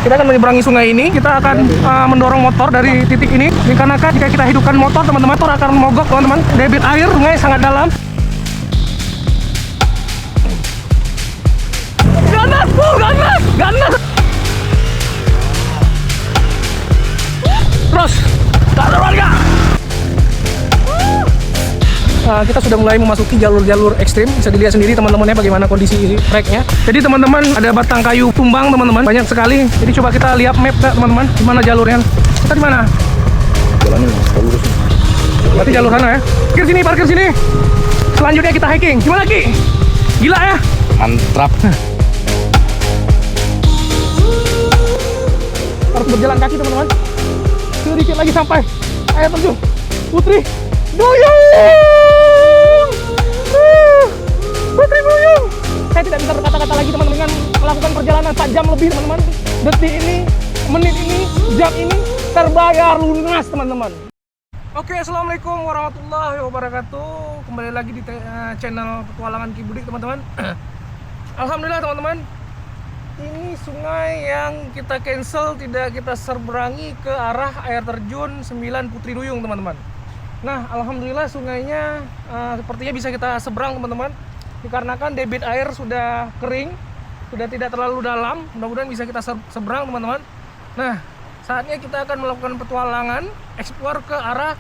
Kita akan menyeberangi sungai ini. Kita akan mendorong motor dari titik ini. Dikarenakan jika kita hidupkan motor, teman-teman, motor akan mogok, teman-teman. Debit air sungai sangat dalam. Ganas, ganas, ganas. Terus, tak warga. Kita sudah mulai memasuki jalur-jalur ekstrim. Bisa dilihat sendiri teman-temannya bagaimana kondisi treknya. Jadi teman-teman, ada batang kayu tumbang teman-teman, banyak sekali. Jadi coba kita lihat map teman-teman, di mana jalurnya. Kita di mana? Jalannya lurus. Berarti jalur sana ya. Parkir sini. Selanjutnya kita hiking. Gimana Ki? Gila ya? Mantap. Harus berjalan kaki teman-teman. Sedikit lagi sampai air terjun. Putri Duyung. Putri Duyung. Saya tidak bisa berkata-kata lagi teman-teman, dengan melakukan perjalanan 4 jam lebih teman-teman. Detik ini, menit ini, jam ini terbayar lunas teman-teman. Oke, assalamualaikum warahmatullahi wabarakatuh. Kembali lagi di channel petualangan Ki Budik teman-teman. Alhamdulillah teman-teman, ini sungai yang kita cancel, tidak kita seberangi ke arah air terjun 9 Putri Duyung teman-teman. Nah, alhamdulillah sungainya sepertinya bisa kita seberang teman-teman, dikarenakan debit air sudah kering, sudah tidak terlalu dalam. Mudah-mudahan bisa kita seberang teman-teman. Nah, saatnya kita akan melakukan petualangan eksplor ke arah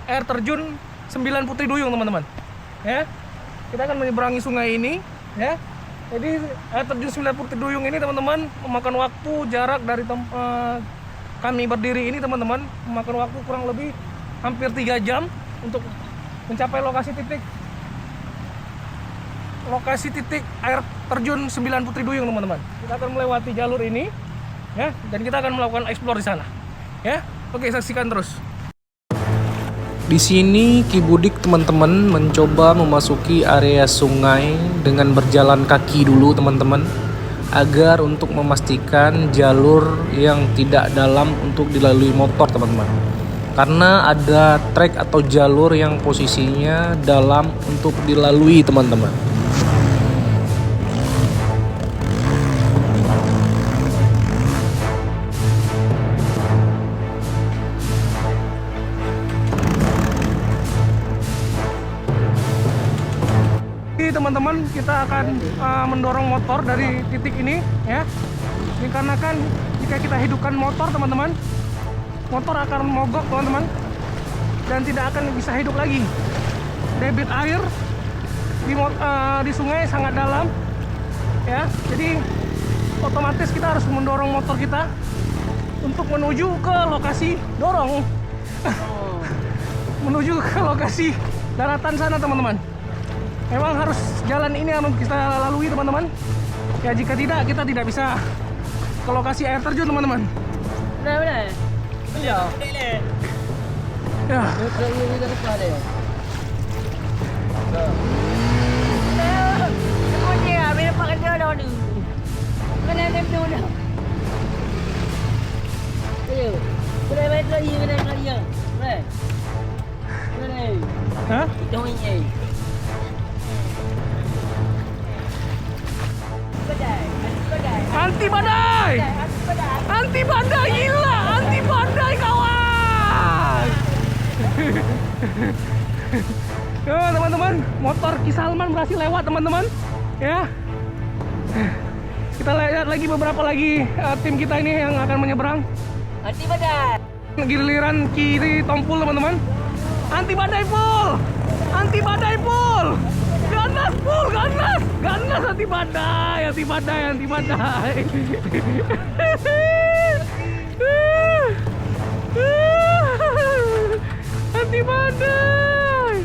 air terjun 9 Putri Duyung teman-teman. Ya, kita akan menyeberangi sungai ini. Ya, jadi air terjun 9 Putri Duyung ini teman-teman memakan waktu, jarak dari kami berdiri ini teman-teman memakan waktu kurang lebih hampir 3 jam untuk mencapai lokasi titik air terjun 9 Putri Duyung teman-teman. Kita akan melewati jalur ini ya, dan kita akan melakukan eksplor di sana. Ya, oke, saksikan terus. Di sini Ki Budik teman-teman mencoba memasuki area sungai dengan berjalan kaki dulu teman-teman, agar untuk memastikan jalur yang tidak dalam untuk dilalui motor teman-teman. Karena ada trek atau jalur yang posisinya dalam untuk dilalui teman-teman. Teman-teman, kita akan mendorong motor dari titik ini ya. Dikarenakan jika kita hidupkan motor teman-teman, motor akan mogok teman-teman, dan tidak akan bisa hidup lagi. Debit air di sungai sangat dalam ya, jadi otomatis kita harus mendorong motor kita untuk menuju ke lokasi menuju ke lokasi daratan sana teman-teman. Memang harus jalan ini yang kita lalui teman-teman ya, jika tidak kita tidak bisa ke lokasi air terjun teman-teman. Benar. Ya. Ya. Hah? Anti badai! Anti badai, gila! Anti badai kawan! Yo teman-teman, motor Ki Salman berhasil lewat teman-teman. Ya, kita lihat lagi beberapa lagi tim kita ini yang akan menyeberang. Anti badai. Giliran kiri Tompul teman-teman. Anti badai full! Anti badai full! Ganas full, ganas anti badai. Anti badai.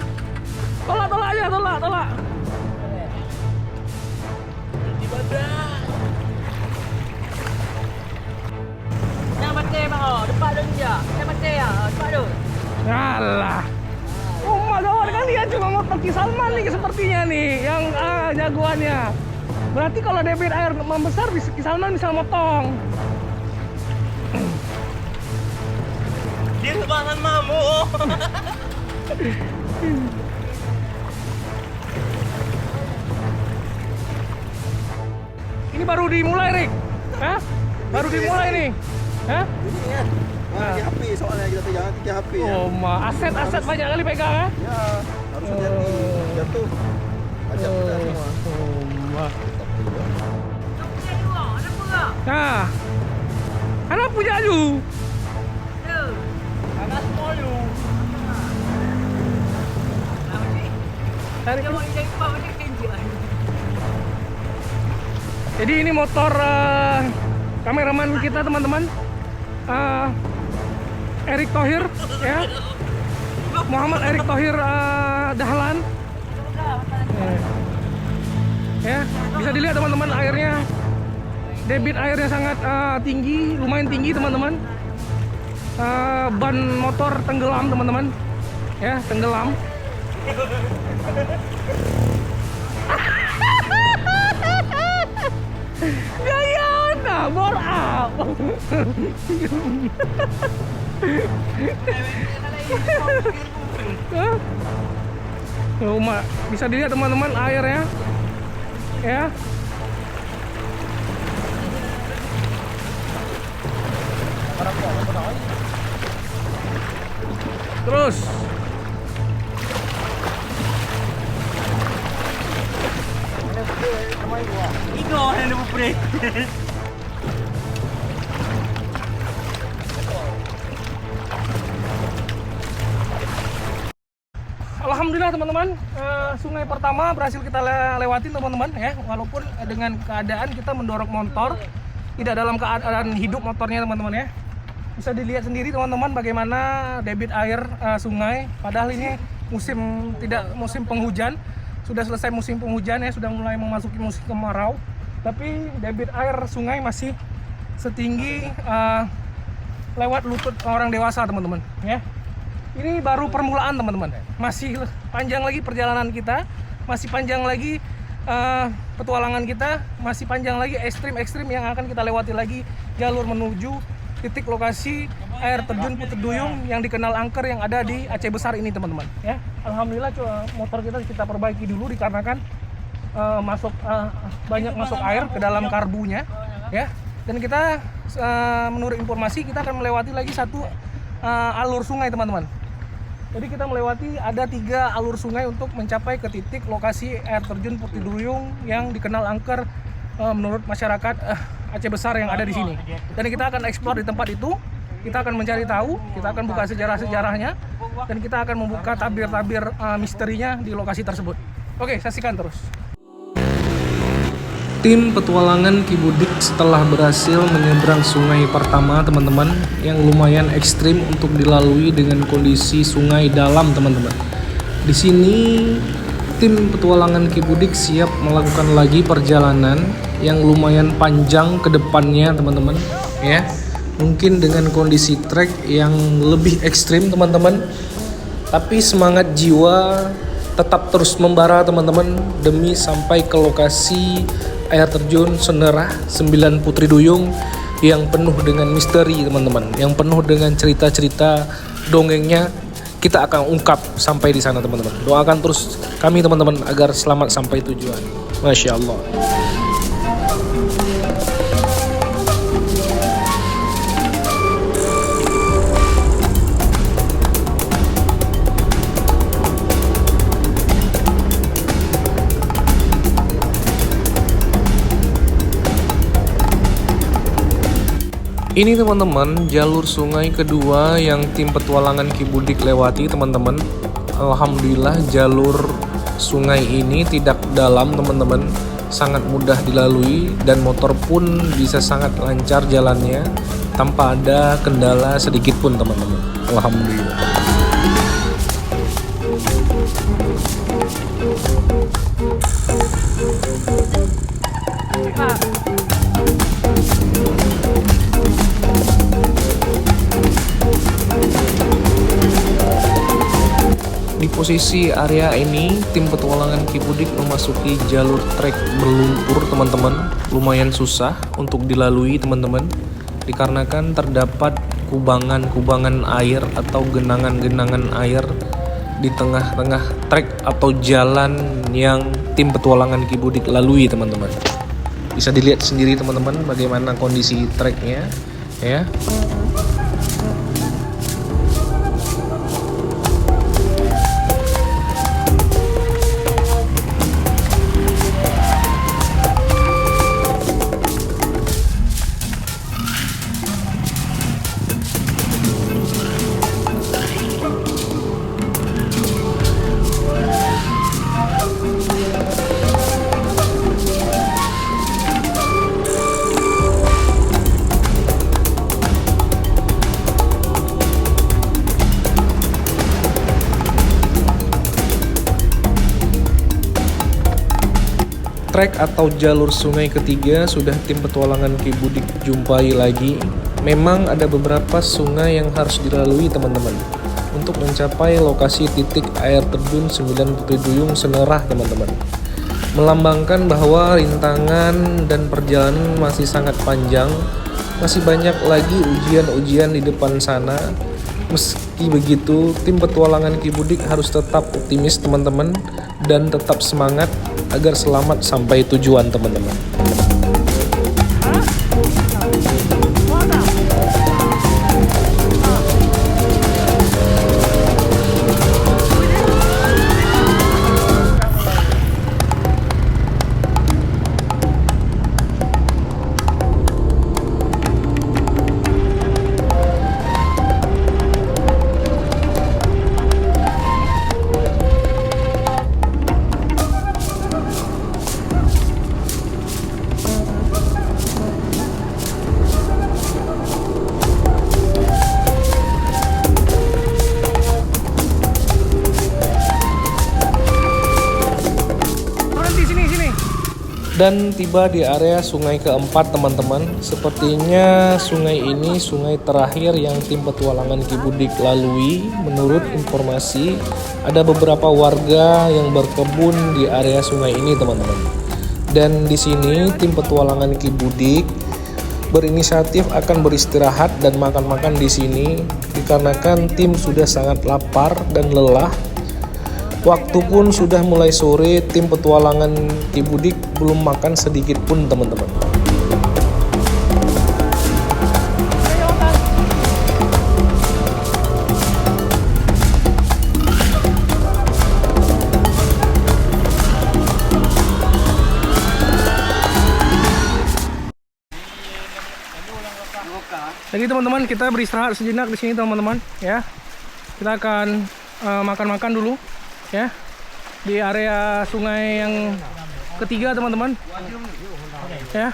Tolak aja, tolak. Anti badai. Yang mati mak, depan dia. Yang mati ya, depan tu. Alah. Oh my god, kalian cuma motor Ki Salman nih sepertinya nih yang jagoannya. Berarti kalau debit air membesar Ki Salman bisa motong. Dia sebangan mamu. Ini baru dimulai, Rik. Hah? Baru dimulai nih. Hah? Ini kan. Tiga HP soalnya kita pegang 3 HP ya. Oh, aset banyak kali pegang ya. Ya, harus hati-hati. Jatuh. Pajak kita semua. Nah, anak punya aja. Anak semua lu. Tarik. Dia mau jadi apa macam kenjian. Jadi ini motor kameraman kita teman-teman, Erick Thohir ya, Muhammad Erick Thohir Dahlan. Ya, bisa dilihat teman-teman airnya, debit airnya sangat tinggi, lumayan tinggi teman-teman. Ban motor tenggelam teman-teman, ya tenggelam. Gaya bor up. Bisa dilihat teman-teman airnya, ya. Terus Iko yang ada break. alhamdulillah teman-teman, sungai pertama berhasil kita lewatin teman-teman ya, walaupun dengan keadaan kita mendorong motor tidak dalam keadaan hidup motornya teman-teman ya. Bisa dilihat sendiri teman-teman bagaimana debit air sungai, padahal ini musim penghujan, sudah selesai musim penghujan ya, sudah mulai memasuki musim kemarau, tapi debit air sungai masih setinggi lewat lutut orang dewasa teman-teman ya. Ini baru permulaan teman-teman, masih panjang lagi perjalanan kita, masih panjang lagi petualangan kita, masih panjang lagi ekstrim yang akan kita lewati lagi, jalur menuju titik lokasi air terjun Putri Duyung yang dikenal angker yang ada di Aceh Besar ini teman-teman ya. Alhamdulillah motor kita perbaiki dulu dikarenakan banyak masuk air ke dalam karbunya ya. Dan kita menurut informasi kita akan melewati lagi satu alur sungai teman-teman. Jadi kita melewati ada 3 alur sungai untuk mencapai ke titik lokasi air terjun Putri Duyung yang dikenal angker menurut masyarakat Aceh Besar yang ada di sini. Dan kita akan eksplor di tempat itu, kita akan mencari tahu, kita akan buka sejarah-sejarahnya, dan kita akan membuka tabir-tabir misterinya di lokasi tersebut. Oke, saksikan terus. Tim petualangan Kibudik setelah berhasil menyeberang sungai pertama teman-teman, yang lumayan ekstrim untuk dilalui dengan kondisi sungai dalam teman-teman. Di sini tim petualangan Kibudik siap melakukan lagi perjalanan yang lumayan panjang ke depannya teman-teman ya. Mungkin dengan kondisi trek yang lebih ekstrim teman-teman, tapi semangat jiwa tetap terus membara teman-teman demi sampai ke lokasi air terjun Senerah 9 Putri Duyung yang penuh dengan misteri teman-teman, yang penuh dengan cerita-cerita dongengnya. Kita akan ungkap sampai di sana teman-teman. Doakan terus kami teman-teman agar selamat sampai tujuan. Masya Allah. Ini teman-teman jalur sungai kedua yang tim petualangan Kibudik lewati teman-teman. Alhamdulillah jalur sungai ini tidak dalam teman-teman, sangat mudah dilalui dan motor pun bisa sangat lancar jalannya tanpa ada kendala sedikit pun teman-teman. Alhamdulillah. Di posisi area ini, tim petualangan Kibudik memasuki jalur trek berlumpur teman-teman. Lumayan susah untuk dilalui teman-teman, dikarenakan terdapat kubangan-kubangan air atau genangan-genangan air di tengah-tengah trek atau jalan yang tim petualangan Kibudik lalui teman-teman. Bisa dilihat sendiri teman-teman bagaimana kondisi treknya ya. Trek atau jalur sungai ketiga sudah tim petualangan Ki Budik jumpai lagi. Memang ada beberapa sungai yang harus dilalui teman-teman untuk mencapai lokasi titik air terjun 9 Putri Duyung Senerah teman-teman. Melambangkan bahwa rintangan dan perjalanan masih sangat panjang, masih banyak lagi ujian-ujian di depan sana. Meski begitu, tim petualangan Ki Budik harus tetap optimis teman-teman dan tetap semangat agar selamat sampai tujuan teman-teman. Dan tiba di area sungai keempat teman-teman. Sepertinya sungai ini sungai terakhir yang tim petualangan Ki Budik lalui. Menurut informasi ada beberapa warga yang berkebun di area sungai ini teman-teman. Dan di sini tim petualangan Ki Budik berinisiatif akan beristirahat dan makan-makan di sini dikarenakan tim sudah sangat lapar dan lelah. Waktu pun sudah mulai sore, tim petualangan Ki Budik belum makan sedikit pun teman-teman. Jadi teman-teman, kita beristirahat sejenak di sini teman-teman ya. Kita akan makan-makan dulu ya di area sungai yang ketiga teman-teman ya.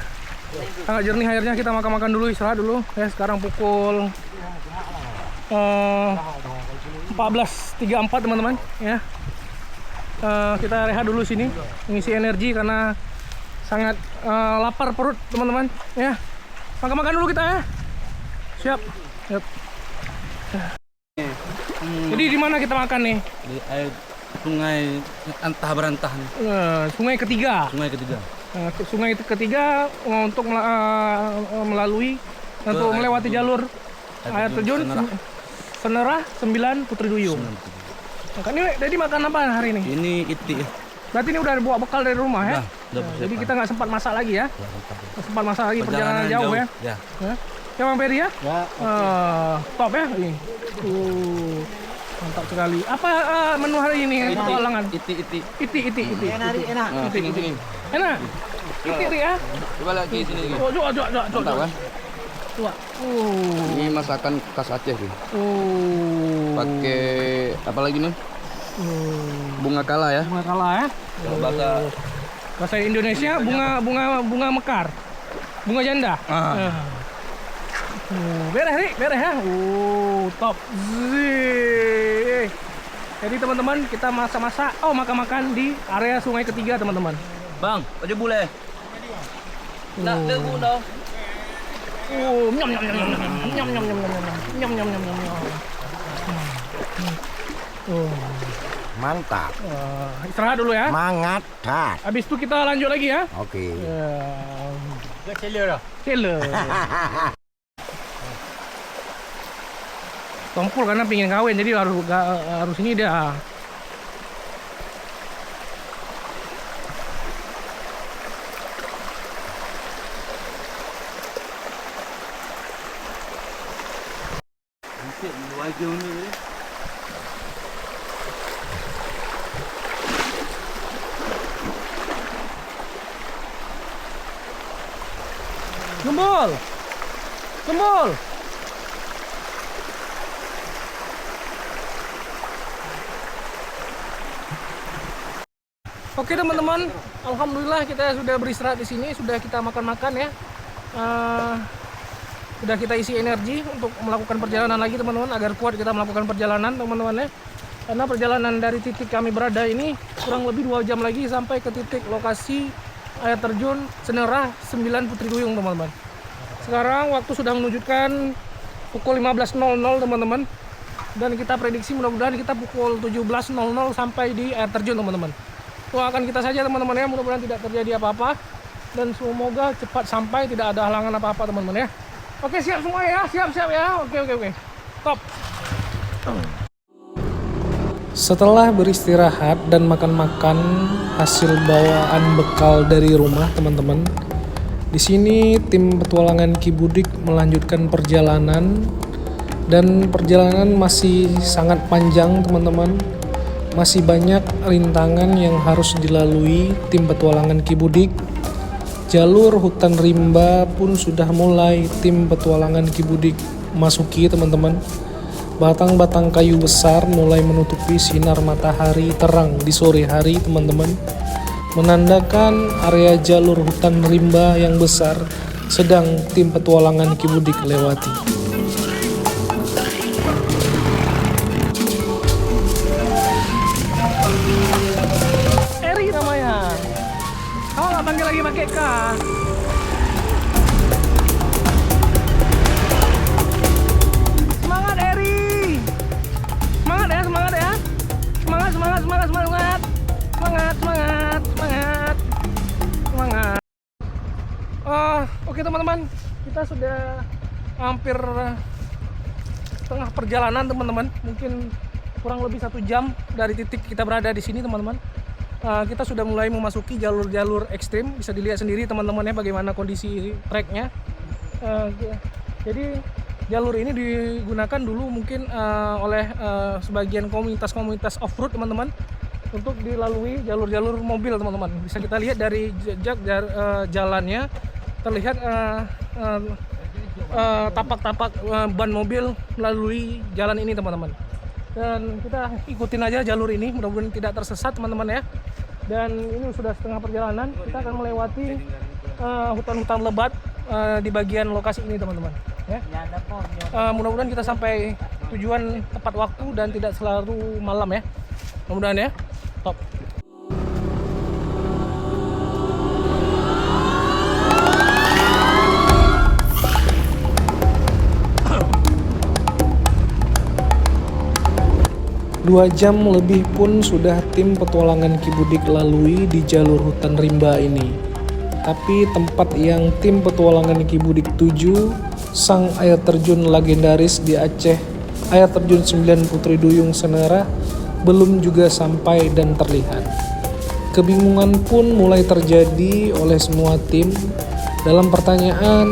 Sangat jernih airnya, kita makan-makan dulu, istirahat dulu ya. Sekarang pukul 14.34 teman-teman ya. Kita rehat dulu sini, mengisi energi karena sangat lapar perut teman-teman ya. Makan-makan dulu kita ya. Siap. Yep. Jadi di mana kita makan nih? Di air sungai antah berantah nih. Sungai ketiga. Sungai ketiga. Sungai ketiga untuk melalui untuk melewati jalur air terjun Senerah 9 Putri Duyung. Ini jadi makan apa hari ini? Ini iti. Berarti ini udah bawa bekal dari rumah ya? Udah Jadi kita nggak sempat masak lagi ya? Nggak sempat masak lagi, perjalanan jauh ya? Ya. Ya Bang Peri ya? Ya. Top ya ini. Mantap sekali. Apa menu hari ini petualangan? Iti. Iti. Enak. Sini. Enak. Iti ya? Coba lagi sini. Coba. Mantap kan? Coba. Ini masakan khas Aceh nih. Pakai apa lagi nih? Bunga kala ya. Bunga kala ya? Bahasa Indonesia bunga mekar. Bunga janda. Beres ya. Top. Zee. Jadi teman-teman, kita masak-masak, makan-makan di area sungai ketiga teman-teman. Bang, baju bule. Nak debu dong. Nyam. Mantap. Istirahat dulu ya. Mangat dah. Habis itu kita lanjut lagi ya. Oke. Cela. Tompul karena pingin kawin, jadi harus ini dah. Gembul. Gembul. Oke teman-teman, alhamdulillah kita sudah beristirahat di sini, sudah kita makan-makan ya. Sudah kita isi energi untuk melakukan perjalanan lagi teman-teman, agar kuat kita melakukan perjalanan teman-teman ya. Karena perjalanan dari titik kami berada ini kurang lebih 2 jam lagi sampai ke titik lokasi air terjun Senerah 9 Putri Duyung teman-teman. Sekarang waktu sudah menunjukkan pukul 15.00 teman-teman. Dan kita prediksi mudah-mudahan kita pukul 17.00 sampai di air terjun teman-teman. Doakan kita saja teman-teman ya, mudah-mudahan tidak terjadi apa-apa. Dan semoga cepat sampai, tidak ada halangan apa-apa teman-teman ya. Oke, siap semua ya, siap-siap ya. Oke. Top. Setelah beristirahat dan makan-makan hasil bawaan bekal dari rumah teman-teman, di sini tim petualangan Ki Budik melanjutkan perjalanan dan perjalanan masih sangat panjang teman-teman. Masih banyak rintangan yang harus dilalui tim petualangan Ki Budik. Jalur hutan rimba pun sudah mulai tim petualangan Ki Budik masuki teman-teman. Batang-batang kayu besar mulai menutupi sinar matahari terang di sore hari teman-teman, menandakan area jalur hutan rimba yang besar sedang tim petualangan Ki Budik lewati. Eri namanya. Kamu nggak panggil lagi pakai K. Semangat Eri. Semangat ya, semangat ya. Semangat. Oke teman-teman, kita sudah hampir setengah perjalanan teman-teman. Mungkin kurang lebih 1 jam dari titik kita berada di sini teman-teman. Kita sudah mulai memasuki jalur-jalur ekstrim. Bisa dilihat sendiri teman-teman ya bagaimana kondisi treknya. Jadi jalur ini digunakan dulu mungkin oleh sebagian komunitas off-road teman-teman, untuk dilalui jalur-jalur mobil teman-teman. Bisa kita lihat dari jejak jalannya, terlihat tapak-tapak ban mobil melalui jalan ini teman-teman. Dan kita ikutin aja jalur ini, mudah-mudahan tidak tersesat teman-teman ya. Dan ini sudah setengah perjalanan, kita akan melewati hutan-hutan lebat di bagian lokasi ini teman-teman ya. Mudah-mudahan kita sampai tujuan tepat waktu dan tidak selalu malam ya, mudah-mudahan ya. Top. Dua jam lebih pun sudah tim petualangan Ki Budik lalui di jalur hutan rimba ini. Tapi tempat yang tim petualangan Ki Budik tuju, sang air terjun legendaris di Aceh, air terjun 9 Putri Duyung Senerah, belum juga sampai dan terlihat. Kebingungan pun mulai terjadi oleh semua tim dalam pertanyaan,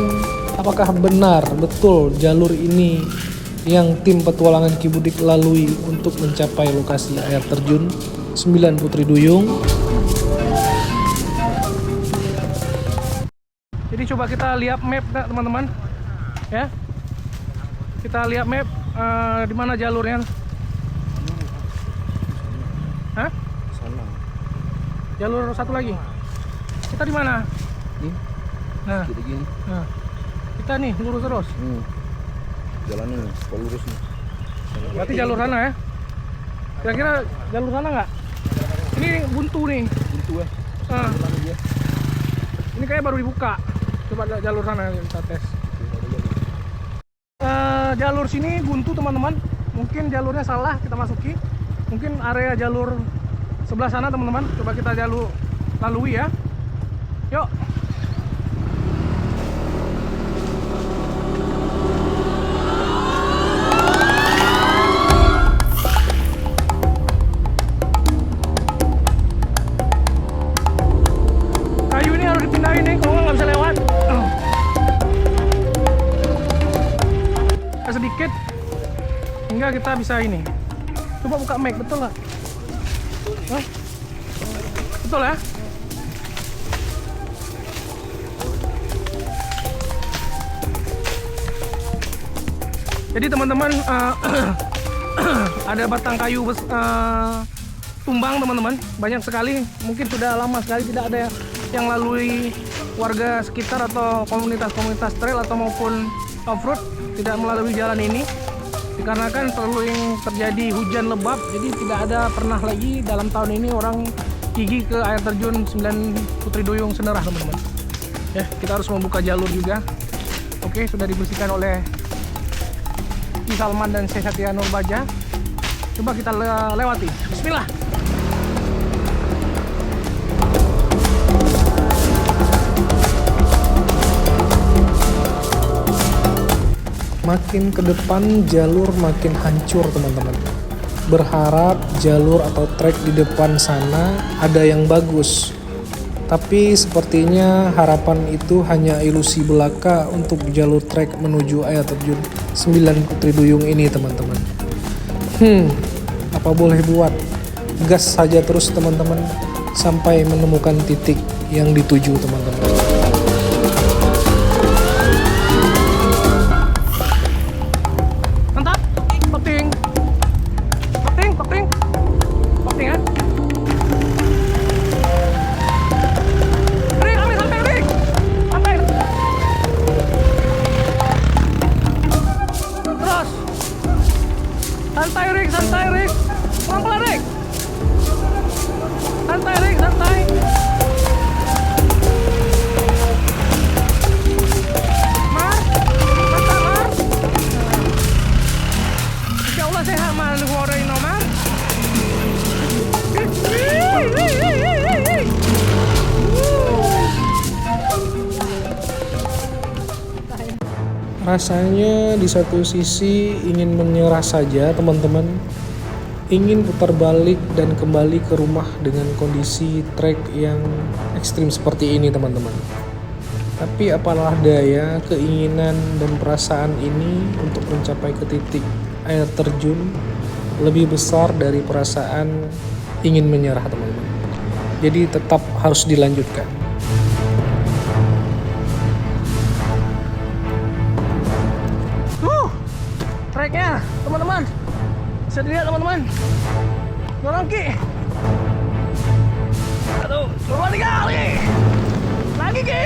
apakah benar betul jalur ini yang tim petualangan Ki Budik lalui untuk mencapai lokasi air terjun 9 Putri Duyung. Jadi coba kita lihat map teman-teman ya. Kita lihat map di mana jalurnya. Hah? Sana. Jalur satu lagi. Kita di mana? Nah, nah, kita nih lurus terus. Jalan ini, kalau lurus nih. Berarti jalur sana ya? Kira-kira jalur sana nggak? Ini buntu nih. Buntu ya. Ini kayak baru dibuka. Coba jalur sana kita tes. Jalur sini buntu teman-teman. Mungkin jalurnya salah kita masuki. Mungkin area jalur sebelah sana teman-teman. Coba kita lalui ya. Yuk. hingga kita bisa ini. Coba buka mic, betul nggak? Hah? Betul ya? Jadi teman-teman ada batang kayu tumbang teman-teman, banyak sekali, mungkin sudah lama sekali tidak ada yang lalui warga sekitar atau komunitas-komunitas trail atau maupun off-road tidak melalui jalan ini dikarenakan selalu yang terjadi hujan lebat, jadi tidak ada pernah lagi dalam tahun ini orang gigi ke air terjun 9 Putri Duyung Senerah teman-teman. Ya, kita harus membuka jalur juga. Oke, sudah dibersihkan oleh Ki Salman dan Syekh Satya Nurbaja. Coba kita lewati. Bismillah. Makin ke depan jalur makin hancur teman-teman. Berharap jalur atau trek di depan sana ada yang bagus. Tapi sepertinya harapan itu hanya ilusi belaka untuk jalur trek menuju air terjun 9 Putri Duyung ini teman-teman. Apa boleh buat? Gas saja terus teman-teman sampai menemukan titik yang dituju teman-teman. Mantap. Poting. Poting ya. Rik, ambil sampai Rik. Sampai. Terus. Santai Rik. Pelan-pelan Rik. Santai Rik, santai. Mar. Mantap Mar. Insya Allah sehat Mar. Ngoroin no Mar. Rasanya di satu sisi ingin menyerah saja teman-teman, ingin putar balik dan kembali ke rumah dengan kondisi trek yang ekstrim seperti ini teman-teman. Tapi apalah daya, keinginan dan perasaan ini untuk mencapai ke titik air terjun lebih besar dari perasaan ingin menyerah teman-teman. Jadi tetap harus dilanjutkan. Treknya teman-teman, bisa dilihat teman-teman. Dorong Ki. Aduh, coba 3 kali. Lagi Ki.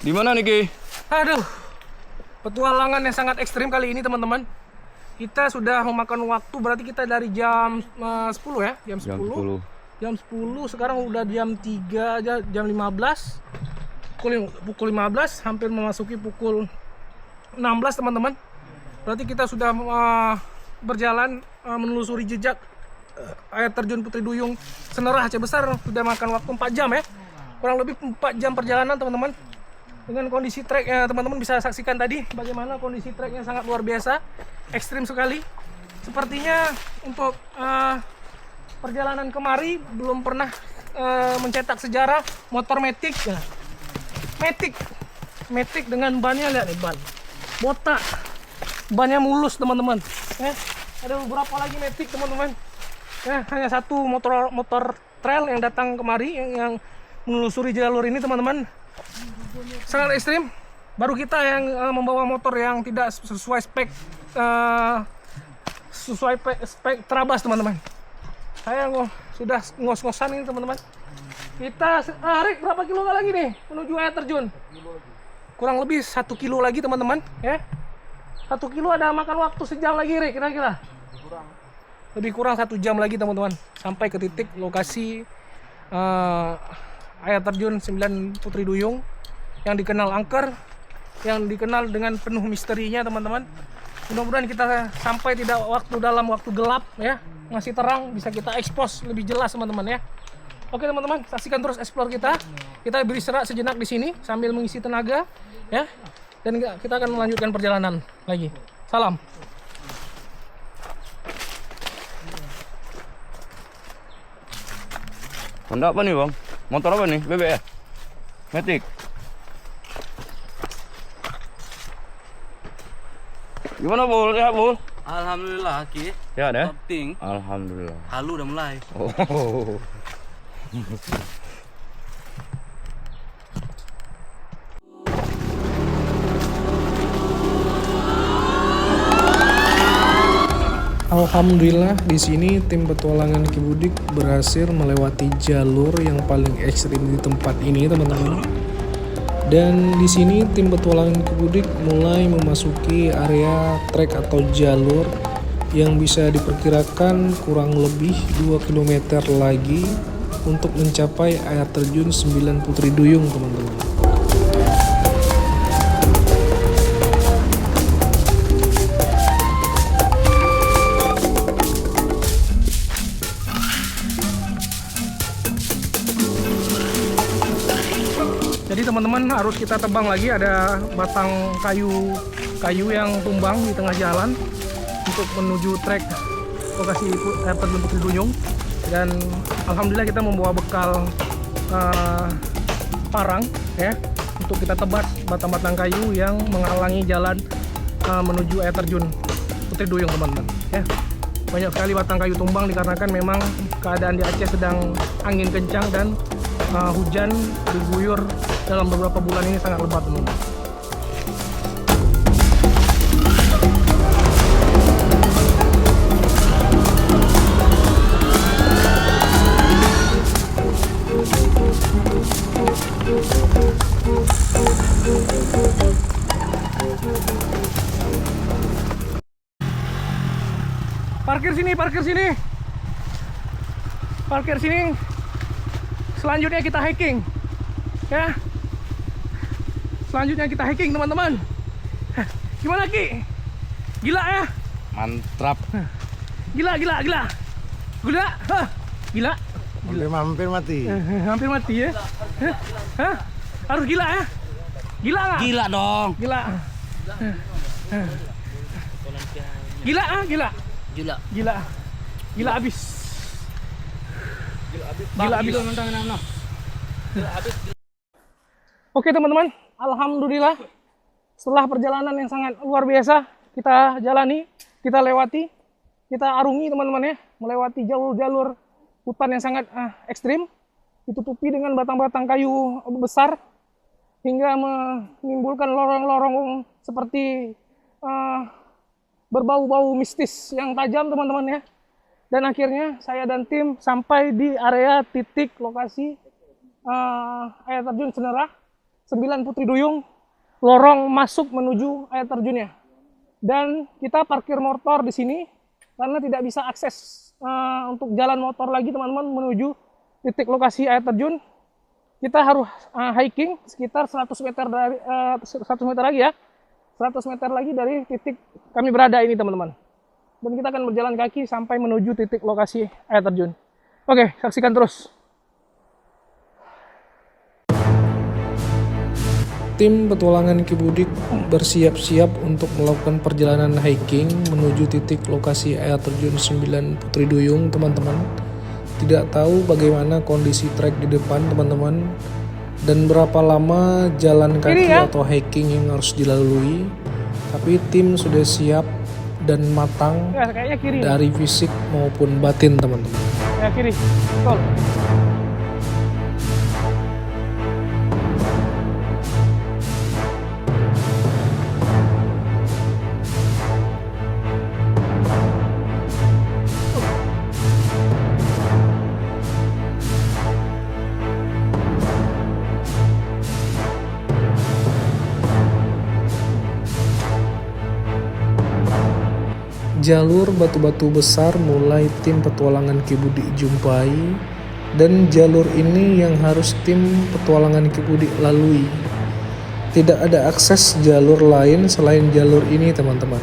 Di mana nih Ki? Aduh, petualangan yang sangat ekstrim kali ini teman-teman. Kita sudah memakan waktu, berarti kita dari jam 10 ya, jam 10. Jam 10, sekarang udah jam 3 aja, jam 15. Pukul 15, hampir memasuki pukul 16 teman-teman. Berarti kita sudah berjalan menelusuri jejak air terjun Putri Duyung Senerah Aceh Besar. Sudah makan waktu 4 jam ya. Kurang lebih 4 jam perjalanan teman-teman. Dengan kondisi trek teman-teman bisa saksikan tadi bagaimana kondisi treknya sangat luar biasa, ekstrim sekali. Sepertinya untuk perjalanan kemari belum pernah mencetak sejarah motor Matic ya. Matic dengan bannya, lihat nih ban botak, bannya mulus teman-teman. Ada beberapa lagi Matic teman-teman. Hanya satu motor trail yang datang kemari yang menelusuri jalur ini teman-teman. Sangat ekstrim. Baru kita yang membawa motor yang tidak sesuai spek spek terabas teman-teman. Saya sudah ngos-ngosan ini teman-teman. Kita Rik, berapa kilo lagi nih menuju air terjun? Kurang lebih 1 kilo lagi teman-teman ya. 1 kilo ada makan waktu sejam lagi Rik, kira-kira. Lebih kurang 1 jam lagi teman-teman sampai ke titik lokasi air terjun 9 Putri Duyung yang dikenal angker, yang dikenal dengan penuh misterinya teman-teman. Mudah-mudahan kita sampai tidak dalam waktu gelap ya, masih terang, bisa kita expose lebih jelas teman-teman ya. Oke teman-teman, saksikan terus explore kita. Kita beristirahat sejenak di sini sambil mengisi tenaga ya, dan kita akan melanjutkan perjalanan lagi. Salam. Honda apa nih bang? Motor apa nih? Bebek ya? Matic. Gimana Bul? Sehat Bul? Alhamdulillah Ki. Sehat ya? Penting. Alhamdulillah. Halu udah mulai. Oh. Alhamdulillah di sini tim petualangan Ki Budik berhasil melewati jalur yang paling ekstrim di tempat ini teman-teman. Dan di sini tim petualangan Ki Budik mulai memasuki area trek atau jalur yang bisa diperkirakan kurang lebih 2 km lagi untuk mencapai air terjun 9 Putri Duyung teman-teman. Jadi teman-teman harus kita tebang lagi, ada batang kayu yang tumbang di tengah jalan untuk menuju trek lokasi air terjun Putri Duyung. Dan alhamdulillah kita membawa bekal parang ya untuk kita tebas batang-batang kayu yang menghalangi jalan menuju air terjun Putri Duyung teman-teman ya. Banyak sekali batang kayu tumbang dikarenakan memang keadaan di Aceh sedang angin kencang dan hujan diguyur dalam beberapa bulan ini sangat lebat teman-teman. Parkir sini, parkir sini. Parkir sini. Selanjutnya kita hiking. Ya. Selanjutnya kita hiking, teman-teman. Gimana, Ki? Gila ya? Mantap. Gila. Gila. Hah. Gila. Hampir mati. Hampir mati ya. Hah? Harus gila ya? Gila nggak? Gila dong. Gila. Gila ah, gila. Gila abis. Gila abis. Oke teman-teman, alhamdulillah setelah perjalanan yang sangat luar biasa kita jalani, kita lewati, kita arungi teman-teman ya, melewati jalur-jalur hutan yang sangat ekstrim, ditutupi dengan batang-batang kayu besar hingga menimbulkan lorong-lorong seperti berbau-bau mistis yang tajam teman-teman ya. Dan akhirnya saya dan tim sampai di area titik lokasi air terjun Senerah 9 Putri Duyung, lorong masuk menuju air terjunnya. Dan kita parkir motor di sini karena tidak bisa akses untuk jalan motor lagi teman-teman menuju titik lokasi air terjun. Kita harus hiking sekitar 100 meter dari 100 meter lagi ya. 100 meter lagi dari titik kami berada ini teman-teman. Dan kita akan berjalan kaki sampai menuju titik lokasi air terjun. Oke, saksikan terus. Tim petualangan Kibudik bersiap-siap untuk melakukan perjalanan hiking menuju titik lokasi air terjun 9 Putri Duyung, teman-teman. Tidak tahu bagaimana kondisi trek di depan, teman-teman, dan berapa lama jalan kaki atau hiking yang harus dilalui. Tapi tim sudah siap dan matang Ya, kiri. dari fisik maupun batin, teman-teman. Ya, kiri. Betul. Jalur batu-batu besar mulai tim petualangan Kibudik jumpai, dan jalur ini yang harus tim petualangan Kibudik lalui. Tidak ada akses jalur lain selain jalur ini, teman-teman.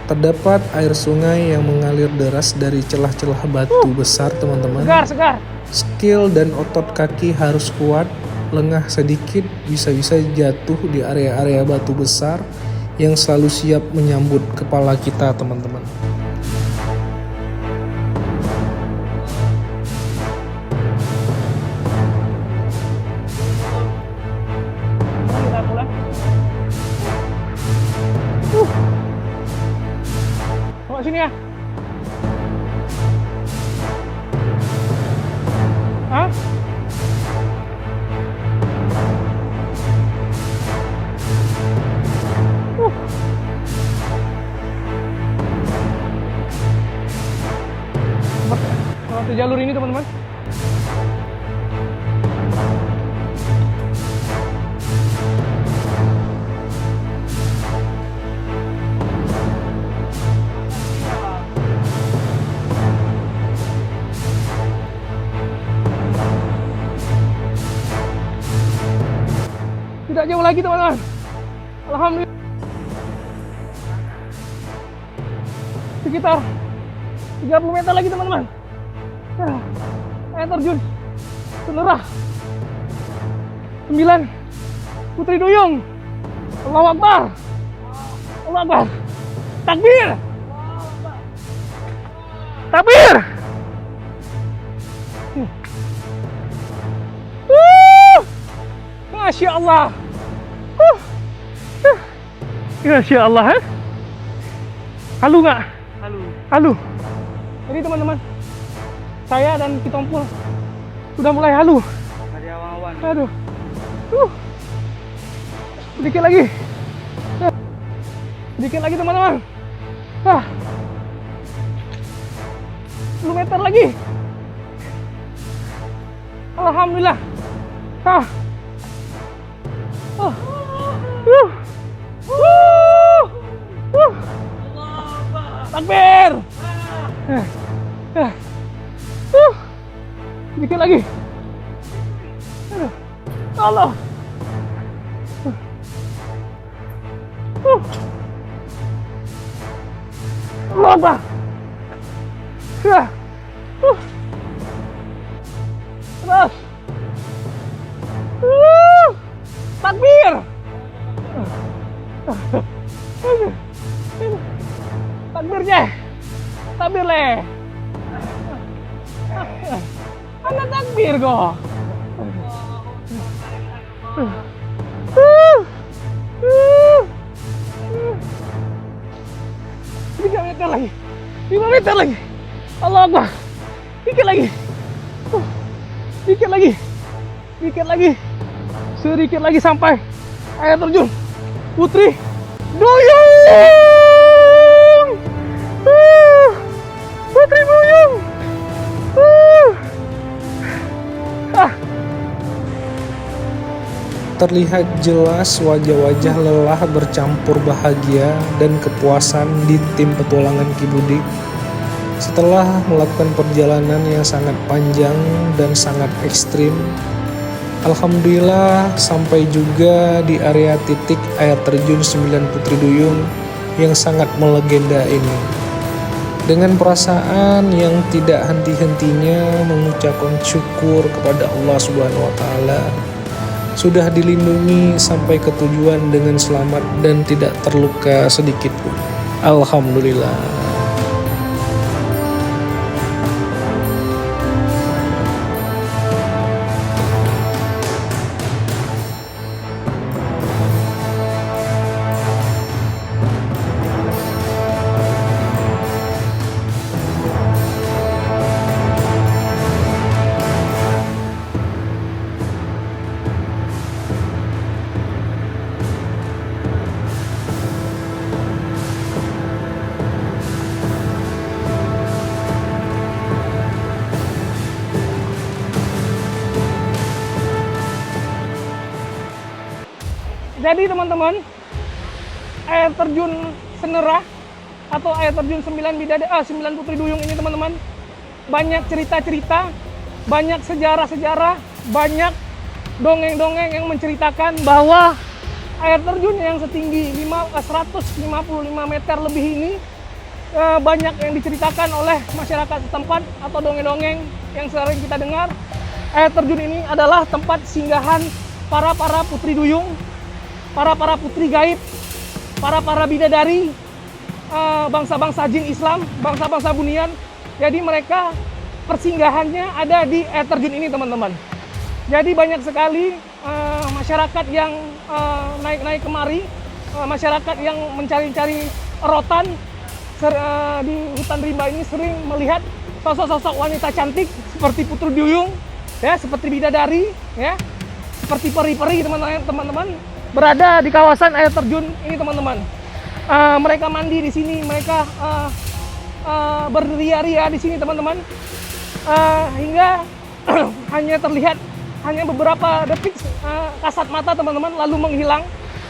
Terdapat air sungai yang mengalir deras dari celah-celah batu besar, teman-teman. Segar. Skill dan otot kaki harus kuat, lengah sedikit bisa-bisa jatuh di area-area batu besar yang selalu siap menyambut kepala kita, teman-teman. Kita pulang. Bawa sini ya. Hah? Melewati jalur ini teman-teman. Tidak jauh lagi teman-teman. Alhamdulillah. Sekitar 30 meter lagi teman-teman. Air terjun Senerah 9 Putri Duyung. Allahu Akbar. Allahu Akbar. Takbir. Takbir. Masya Allah. Masya Allah. Halu nggak? Halu. Jadi teman-teman, saya dan Kitompul sudah mulai halu. Ada awan-awan. Aduh. Sedikit lagi. Sedikit lagi teman-teman. 10 meter lagi. Alhamdulillah. Takbir. Sedikit lagi. Allah. Allah Akbar. Terus. Takbir. Takbirnya. Takbir le. Ada takbir kok. 3 meter lagi. 5 meter lagi. Allah Akbar. Dikit lagi. Dikit lagi. Dikit lagi. Sedikit lagi sampai air terjun Putri Duyung. Putri Duyung. terlihat jelas wajah-wajah lelah bercampur bahagia dan kepuasan di tim petualangan Ki Budik setelah melakukan perjalanan yang sangat panjang dan sangat ekstrim. Alhamdulillah sampai juga di area titik air terjun 9 Putri Duyung yang sangat melegenda ini. Dengan perasaan yang tidak henti-hentinya mengucapkan syukur kepada Allah Subhanahu wa taala sudah dilindungi sampai ke tujuan dengan selamat dan tidak terluka sedikit pun. Alhamdulillah. Jadi teman-teman, air terjun Senerah atau air terjun 9 Putri Duyung ini teman-teman, banyak cerita-cerita, banyak sejarah-sejarah, banyak dongeng-dongeng yang menceritakan bahwa air terjun yang setinggi 155 meter lebih ini banyak yang diceritakan oleh masyarakat setempat atau dongeng-dongeng yang sering kita dengar. Air terjun ini adalah tempat singgahan para putri duyung, para putri gaib, para bidadari, bangsa-bangsa jin Islam, bangsa-bangsa bunian. Jadi mereka persinggahannya ada di air terjun ini teman-teman. Jadi banyak sekali masyarakat yang naik kemari, masyarakat yang mencari-cari rotan di hutan rimba ini sering melihat sosok-sosok wanita cantik seperti Putri Duyung, ya, seperti bidadari, ya, seperti peri-peri teman-teman. Berada di kawasan air terjun ini teman-teman. Mereka mandi di sini, mereka berria-ria di sini teman-teman, hingga hanya terlihat hanya beberapa detik kasat mata teman-teman lalu menghilang.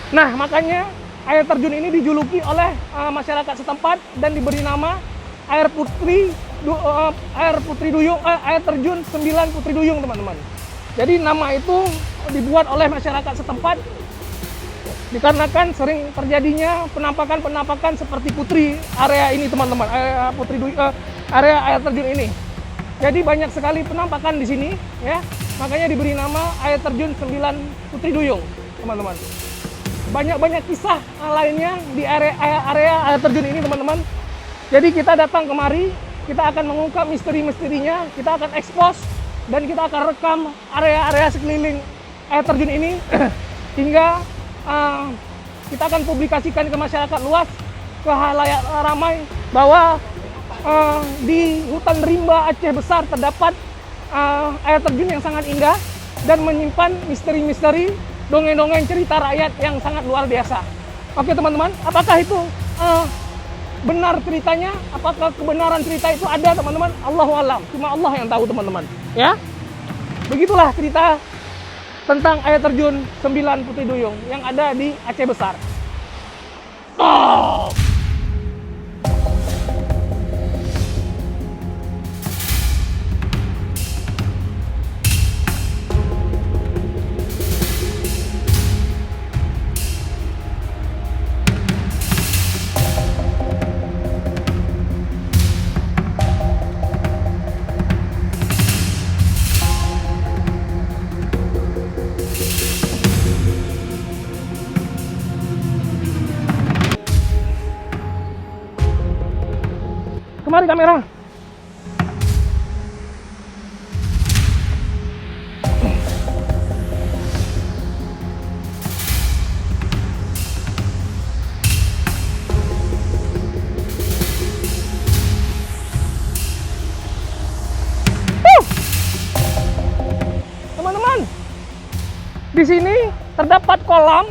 Nah makanya air terjun ini dijuluki oleh masyarakat setempat dan diberi nama air terjun 9 Putri Duyung teman-teman. Jadi nama itu dibuat oleh masyarakat setempat dikarenakan sering terjadinya penampakan seperti putri area ini teman-teman, area air terjun ini. Jadi banyak sekali penampakan di sini, ya. Makanya diberi nama air terjun 9 Putri Duyung, teman-teman. Banyak kisah lainnya di area air terjun ini, teman-teman. Jadi kita datang kemari, kita akan mengungkap misteri-misterinya, kita akan expose dan kita akan rekam area-area sekeliling air terjun ini hingga kita akan publikasikan ke masyarakat luas, ke halayak ramai bahwa di hutan rimba Aceh Besar terdapat air terjun yang sangat indah dan menyimpan misteri-misteri, dongeng-dongeng cerita rakyat yang sangat luar biasa. Oke teman-teman, apakah itu benar ceritanya? Apakah kebenaran cerita itu ada teman-teman? Allahu a'lam, cuma Allah yang tahu teman-teman. Ya, begitulah cerita tentang air terjun 9 Putri Duyung yang ada di Aceh Besar. Oh. Kemari kamera. Teman-teman, di sini terdapat kolam,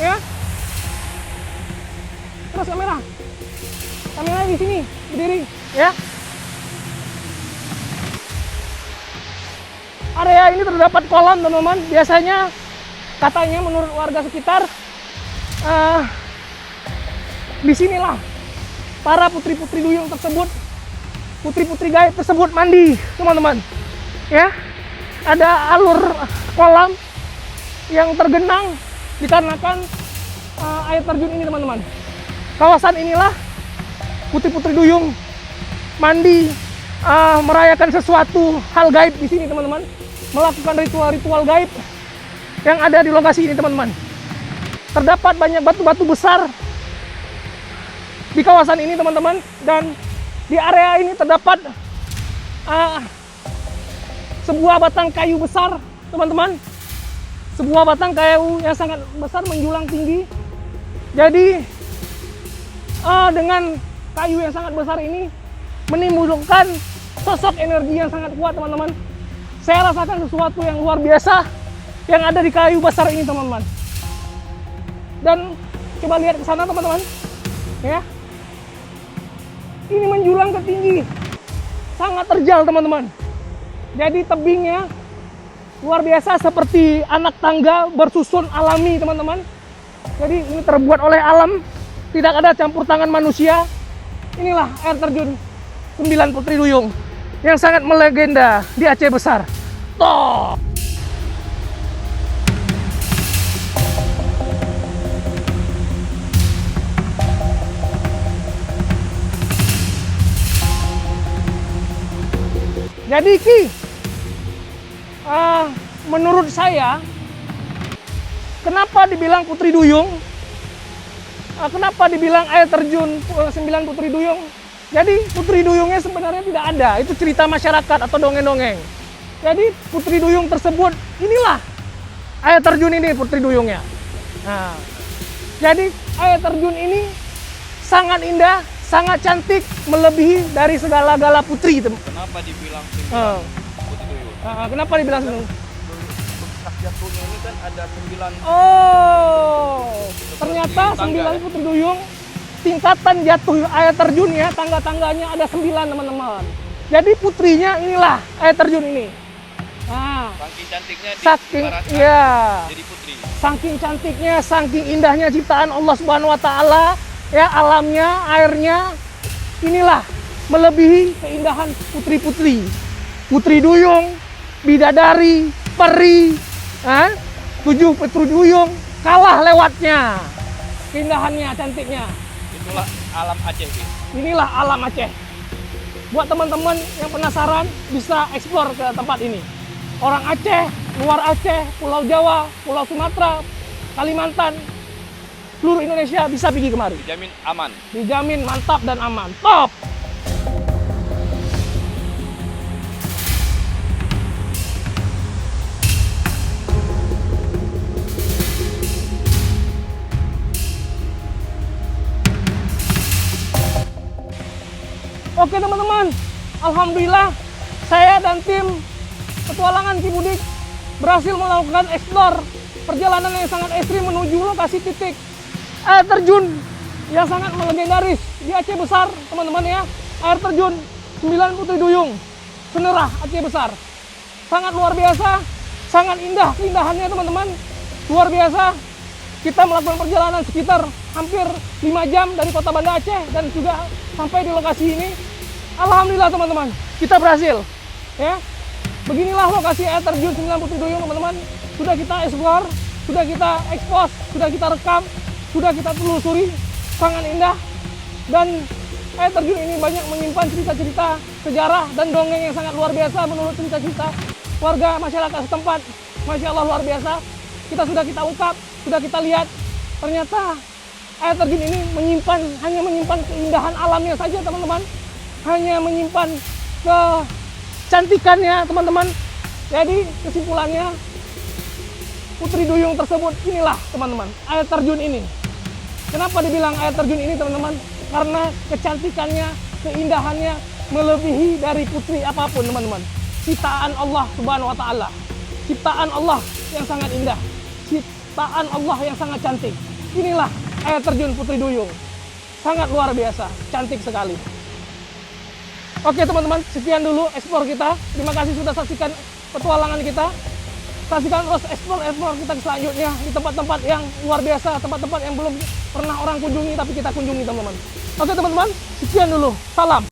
ya. Terus kamera di sini berdiri, ya. Area ini terdapat kolam teman-teman. Biasanya Katanya menurut warga sekitar, disinilah para putri-putri duyung tersebut, putri-putri gaib tersebut mandi, teman-teman. Ya, ada alur kolam yang tergenang dikarenakan air terjun ini, teman-teman. Kawasan inilah putri-putri duyung mandi, merayakan sesuatu hal gaib di sini, teman-teman. Melakukan ritual-ritual gaib yang ada di lokasi ini, teman-teman. Terdapat banyak batu-batu besar di kawasan ini, teman-teman, dan di area ini terdapat sebuah batang kayu besar, teman-teman. Sebuah batang kayu yang sangat besar menjulang tinggi. Jadi dengan kayu yang sangat besar ini menimbulkan sosok energi yang sangat kuat, teman-teman. Saya rasakan sesuatu yang luar biasa yang ada di kayu besar ini, teman-teman. Dan coba lihat ke sana, teman-teman. Ya. Ini menjulang ke tinggi. Sangat terjal, teman-teman. Jadi tebingnya luar biasa seperti anak tangga bersusun alami, teman-teman. Jadi ini terbuat oleh alam, tidak ada campur tangan manusia. Inilah air terjun 9 Putri Duyung yang sangat melegenda di Aceh Besar. Toh. Jadi Ki, menurut saya, kenapa dibilang Putri Duyung? Kenapa dibilang air terjun 9 Putri Duyung? Jadi Putri Duyungnya sebenarnya tidak ada, itu cerita masyarakat atau dongeng-dongeng. Jadi Putri Duyung tersebut, inilah air terjun ini Putri Duyungnya. Nah, jadi air terjun ini sangat indah, sangat cantik, melebihi dari segala-gala putri. Kenapa dibilang 9 Putri Duyung? Kenapa dibilang 9? Bekas jatuhnya ini kan ada 9. Oh, ternyata 9 Putri Duyung, tingkatan jatuh air terjunnya, tangga-tangganya ada 9, teman-teman. Jadi putrinya inilah air terjun ini. Nah, Saking cantiknya saking diibaratkan ya, jadi putri. saking cantiknya, saking indahnya ciptaan Allah Subhanahu wa taala, ya, alamnya, airnya, inilah melebihi keindahan putri-putri. Putri Duyung, bidadari, peri, 7 Putri Duyung kalah lewatnya. Keindahannya, cantiknya. Itulah alam Aceh. Inilah alam Aceh. Buat teman-teman yang penasaran bisa eksplor ke tempat ini. Orang Aceh, luar Aceh, Pulau Jawa, Pulau Sumatera, Kalimantan, seluruh Indonesia bisa pergi kemari. Dijamin aman. Dijamin mantap dan aman. Top! Oke teman-teman, alhamdulillah saya dan tim petualangan Ki Budik berhasil melakukan eksplor perjalanan yang sangat ekstrim menuju lokasi titik air terjun yang sangat melegendaris di Aceh Besar, teman-teman ya. Air terjun 9 Putri Duyung, Senerah, Aceh Besar. Sangat luar biasa, sangat indah keindahannya, teman-teman. Luar biasa. Kita melakukan perjalanan sekitar hampir 5 jam dari kota Banda Aceh dan juga sampai di lokasi ini. Alhamdulillah teman-teman, kita berhasil. Ya, beginilah lokasi air terjun 9 Putri Duyung, teman-teman. Sudah kita eksplor, sudah kita ekspos, sudah kita rekam, sudah kita telusuri, sangat indah. Dan air terjun ini banyak menyimpan cerita-cerita sejarah dan dongeng yang sangat luar biasa menurut cerita-cerita warga masyarakat setempat. Masya Allah, luar biasa. Sudah kita ungkap, sudah kita lihat. Ternyata air terjun ini hanya menyimpan keindahan alamnya saja, teman-teman. Hanya menyimpan kecantikannya, teman-teman. Jadi kesimpulannya, Putri Duyung tersebut inilah, teman-teman, air terjun ini. Kenapa dibilang air terjun ini, teman-teman? Karena kecantikannya, keindahannya melebihi dari putri apapun, teman-teman. Ciptaan Allah Subhanahu wa taala. Ciptaan Allah yang sangat indah. Ciptaan Allah yang sangat cantik. Inilah air terjun Putri Duyung. Sangat luar biasa, cantik sekali. Oke teman-teman, sekian dulu eksplor kita. Terima kasih sudah saksikan petualangan kita. saksikan terus explore kita selanjutnya di tempat-tempat yang luar biasa, tempat-tempat yang belum pernah orang kunjungi tapi kita kunjungi teman-teman. Oke teman-teman, sekian dulu. Salam.